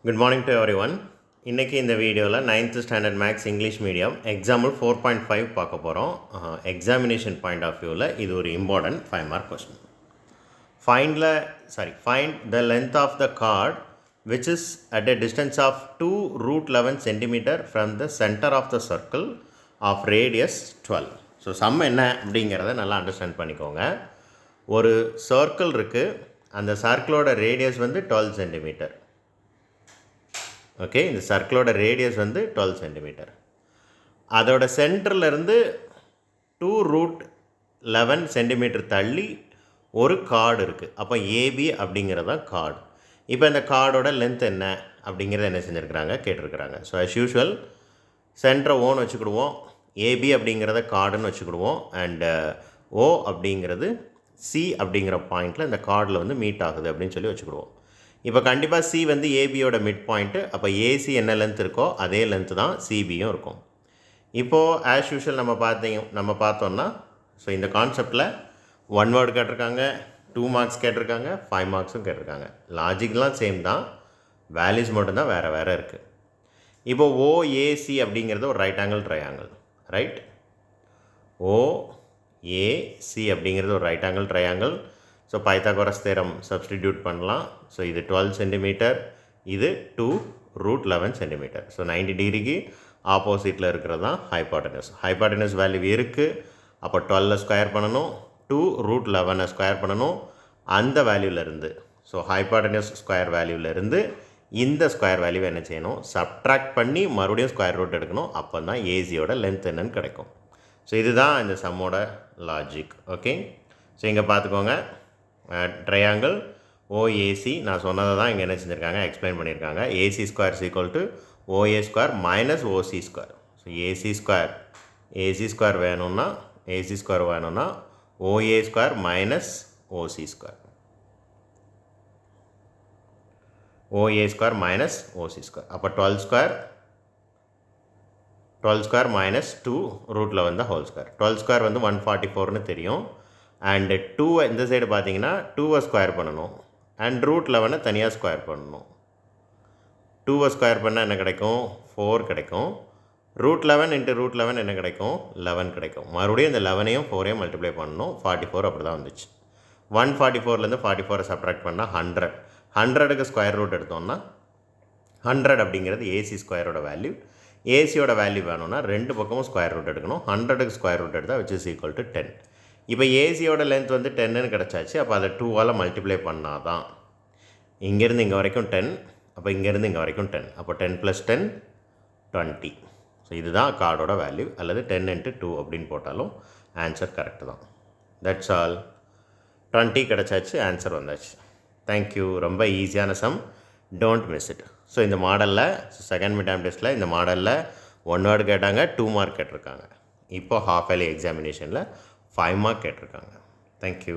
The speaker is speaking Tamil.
Good morning to everyone. இன்றைக்கி இந்த வீடியோவில் 9th standard maths English medium example 4.5 பார்க்க போகிறோம். எக்ஸாமினேஷன் பாயிண்ட் ஆஃப் வியூவில் இது ஒரு important 5 mark question. Find the length of the chord which is at a distance of 2√11 centimeter from the center of the circle of radius 12. So sum என்ன அப்படிங்கிறத நல்லா அண்டர்ஸ்டாண்ட் பண்ணிக்கோங்க. ஒரு சர்க்கிள் இருக்குது, அந்த சர்க்கிளோட ரேடியஸ் வந்து 12 சென்டிமீட்டர். ஓகே, இந்த சர்க்கிளோட ரேடியஸ் வந்து 12 சென்டிமீட்டர். அதோட சென்டர்லேருந்து 2√11 சென்டிமீட்டர் தள்ளி ஒரு கார்டு இருக்குது. அப்போ ஏபி அப்படிங்கிறது தான் கார்டு. இப்போ இந்த கார்டோட லென்த் என்ன அப்படிங்கிறத என்ன செஞ்சுருக்கிறாங்க கேட்டிருக்கிறாங்க. ஸோ ஆஸ் யூஷுவல் சென்டரை ஓன்னு வச்சுக்கிடுவோம், ஏபி அப்படிங்கிறத கார்டுன்னு வச்சுக்கிடுவோம், அண்டு ஓ அப்படிங்கிறது சி அப்படிங்கிற பாயிண்டில் இந்த கார்டில் வந்து மீட் ஆகுது அப்படின்னு சொல்லி வச்சுக்கிடுவோம். இப்போ கண்டிப்பாக சி வந்து ஏபியோட மிட் பாயிண்ட்டு, அப்போ ஏசி என்ன லென்த் இருக்கோ அதே லென்த்து தான் சிபியும் இருக்கும். இப்போது ஆஸ் யூஷுவல் நம்ம பார்த்தோம்னா ஸோ இந்த கான்செப்டில் 1 வேர்டு கேட்டிருக்காங்க, 2 மார்க்ஸ் கேட்டிருக்காங்க, 5 மார்க்ஸும் கேட்டிருக்காங்க. லாஜிக்லாம் சேம் தான், வேல்யூஸ் மட்டும்தான் வேறு வேறு இருக்குது. இப்போது ஓஏசி அப்படிங்கிறது ஒரு right angle triangle, right? OAC அப்படிங்கிறது ஒரு right angle triangle. So Pythagoras theorem substitute பண்ணலாம். ஸோ இது 12 சென்டிமீட்டர், இது 2√11 சென்டிமீட்டர். ஸோ 90 டிகிரிக்கு ஆப்போசிட்டில் இருக்கிறது தான் ஹைபாட்டனஸ். ஹைபாட்டனஸ் வேல்யூ இருக்குது, அப்போ 12 ஸ்கொயர் பண்ணணும், 2√11 ஸ்கொயர் பண்ணணும். அந்த வேல்யூலேருந்து ஸோ ஹைபாட்டனஸ் ஸ்கொயர் வேல்யூலேருந்து இந்த ஸ்கொயர் வேல்யூ என்ன செய்யணும், சப்ட்ராக்ட் பண்ணி மறுபடியும் ஸ்கொயர் ரூட் எடுக்கணும். அப்போ தான் ஏசியோட லென்த் என்னன்னு கிடைக்கும். ஸோ இதுதான் இந்த சம்மோட லாஜிக். ஓகே, ஸோ இங்கே பார்த்துக்கோங்க, ட்ரையாங்கிள் ஓஏசி நான் சொன்னதை தான் இங்கே என்ன செஞ்சுருக்காங்க, எக்ஸ்பிளைன் பண்ணியிருக்காங்க. AC square equal to OA square minus OC square. So AC square வேணும்னா OA square minus OC square, OA square minus OC square. அப்போ 12 ஸ்கொயர் மைனஸ் 2 ரூட்டில் வந்து ஹோல் ஸ்கொயர். 12 ஸ்கொயர் வந்து 144னு தெரியும். அண்டு 2 இந்த சைடு பார்த்தீங்கன்னா 2 ஸ்கொயர் பண்ணணும், அண்ட் √11 தனியாக ஸ்கொயர் பண்ணணும். 2 ஸ்கொயர் பண்ணால் என்ன கிடைக்கும், 4 கிடைக்கும். √11 இன்ட்டு √11 என்ன கிடைக்கும், 11 கிடைக்கும். மறுபடியும் இந்த 11ஐயும் 4ஐயும் மல்டிப்ளை பண்ணணும். 44 அப்படி தான் வந்துச்சு. 144லேருந்து 44 சப்ட்ராக்ட் பண்ணால் 100. 100க்கு ஸ்கொயர் ரூட் எடுத்தோம்னா 100 அப்படிங்கிறது ஏசி ஸ்கொயரோட வேல்யூ. ஏசியோட வேல்யூ வேணும்னா ரெண்டு பக்கமும் ஸ்கொயர் ரூட் எடுக்கணும். 100க்கு ஸ்கொயர் ரூட் எடுத்தால் விச் இஸ் ஈக்குவல் டு 10. இப்போ ஏசியோட லென்த் வந்து 10ன்னு கிடச்சாச்சு. அப்போ அதை 2ஆல் மல்டிப்ளை பண்ணால் தான் இங்கேருந்து இங்கே வரைக்கும் 10, அப்போ இங்கேருந்து இங்கே வரைக்கும் 10, அப்போ 10 + 10 20. ஸோ இதுதான் கார்டோட வேல்யூ, அல்லது 10 × 2 அப்படின்னு போட்டாலும் ஆன்சர் கரெக்டு தான். That's all. 20 கிடச்சாச்சு, ஆன்சர் வந்தாச்சு. தேங்க்யூ. ரொம்ப ஈஸியான sum, don't miss it. So இந்த மாடலில் செகண்ட் மிட் டேர்ம் டெஸ்ட்டில் இந்த மாடலில் 1 வேர்டு கேட்டாங்க, 2 மார்க் கேட்டிருக்காங்க. இப்போ ஹாஃப் இயர்லி எக்ஸாமினேஷனில் 5 மார்க் கேட்டிருக்காங்க. தேங்க்யூ.